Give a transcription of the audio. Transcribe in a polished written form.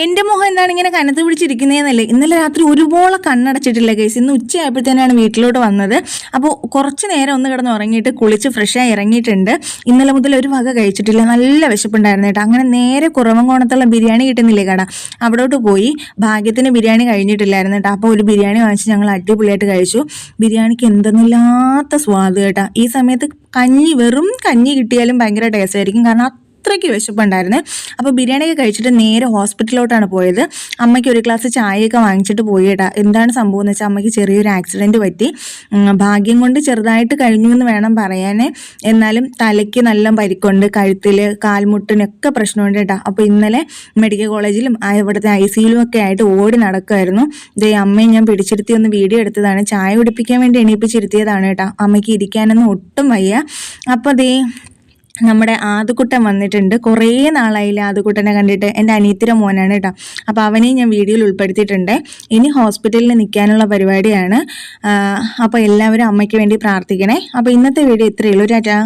എൻ്റെ മുഖം എന്താണ് ഇങ്ങനെ കനത്ത് പിടിച്ചിരിക്കുന്നതെന്നല്ലേ. ഇന്നലെ രാത്രി ഒരുപോലെ കണ്ണടച്ചിട്ടില്ല കേസ്. ഇന്ന് ഉച്ചയായപ്പോഴത്തേനാണ് വീട്ടിലോട്ട് വന്നത്. അപ്പോൾ കുറച്ച് നേരം ഒന്ന് കിടന്ന് ഉറങ്ങിയിട്ട് കുളിച്ച് ഫ്രഷായി ഇറങ്ങിയിട്ടുണ്ട്. ഇന്നലെ മുതൽ ഒരു വക കഴിച്ചിട്ടില്ല, നല്ല വിശപ്പുണ്ടായിരുന്നു കേട്ടോ. അങ്ങനെ നേരെ കുറവങ്കോണത്തുള്ള ബിരിയാണി കിട്ടുന്നില്ലേ കട, അവിടോട്ട് പോയി. ഭാഗ്യത്തിന് ബിരിയാണി കഴിഞ്ഞിട്ടില്ലായിരുന്നു കേട്ടോ. അപ്പോൾ ഒരു ബിരിയാണി വാങ്ങിച്ച് ഞങ്ങൾ അടിപൊളിയായിട്ട് കഴിച്ചു. ബിരിയാണിക്ക് എന്തെന്നില്ലാത്ത സ്വാദ് കേട്ടോ. ഈ സമയത്ത് വെറും കഞ്ഞി കിട്ടിയാലും ഭയങ്കര ടേസ്റ്റ് ആയിരിക്കും, കാരണം അത്രയ്ക്ക് വിശപ്പുണ്ടായിരുന്നു. അപ്പോൾ ബിരിയാണിയൊക്കെ കഴിച്ചിട്ട് നേരെ ഹോസ്പിറ്റലിലോട്ടാണ് പോയത്. അമ്മയ്ക്ക് ഒരു ഗ്ലാസ് ചായയൊക്കെ വാങ്ങിച്ചിട്ട് പോയി കേട്ടോ. എന്താണ് സംഭവം എന്ന് വെച്ചാൽ അമ്മയ്ക്ക് ചെറിയൊരു ആക്സിഡൻറ്റ് പറ്റി. ഭാഗ്യം കൊണ്ട് ചെറുതായിട്ട് കഴിഞ്ഞു എന്ന് വേണം പറയാൻ. എന്നാലും തലയ്ക്ക് നല്ല പരിക്കുണ്ട്, കഴുത്തിൽ കാൽമുട്ടിനൊക്കെ പ്രശ്നമുണ്ട് കേട്ടോ. അപ്പോൾ ഇന്നലെ മെഡിക്കൽ കോളേജിലും ഇവിടുത്തെ ICUലും ഒക്കെ ആയിട്ട് ഓടി നടക്കുമായിരുന്നു. ഇതേ അമ്മയെ ഞാൻ പിടിച്ചിരുത്തി ഒന്ന് വീഡിയോ എടുത്തതാണ്. ചായ കുടിപ്പിക്കാൻ വേണ്ടി എണീപ്പിച്ചിരുത്തിയതാണ് കേട്ടോ. അമ്മയ്ക്ക് ഇരിക്കാനൊന്നും ഒട്ടും വയ്യ. അപ്പോൾ അതേ നമ്മുടെ ആദുക്കുട്ടൻ വന്നിട്ടുണ്ട്. കുറേ നാളായില്ല ആദുക്കുട്ടനെ കണ്ടിട്ട്. എൻ്റെ അനിയത്തിയുടെ മോനാണ് കേട്ടോ. അപ്പോൾ അവനെയും ഞാൻ വീഡിയോയിൽ ഉൾപ്പെടുത്തിയിട്ടുണ്ട്. ഇനി ഹോസ്പിറ്റലിൽ നിൽക്കാനുള്ള പരിപാടിയാണ്. അപ്പോൾ എല്ലാവരും അമ്മയ്ക്ക് വേണ്ടി പ്രാർത്ഥിക്കണേ. അപ്പോൾ ഇന്നത്തെ വീഡിയോ ഇത്രയേ ഉള്ളൂ. ടാറ്റാ.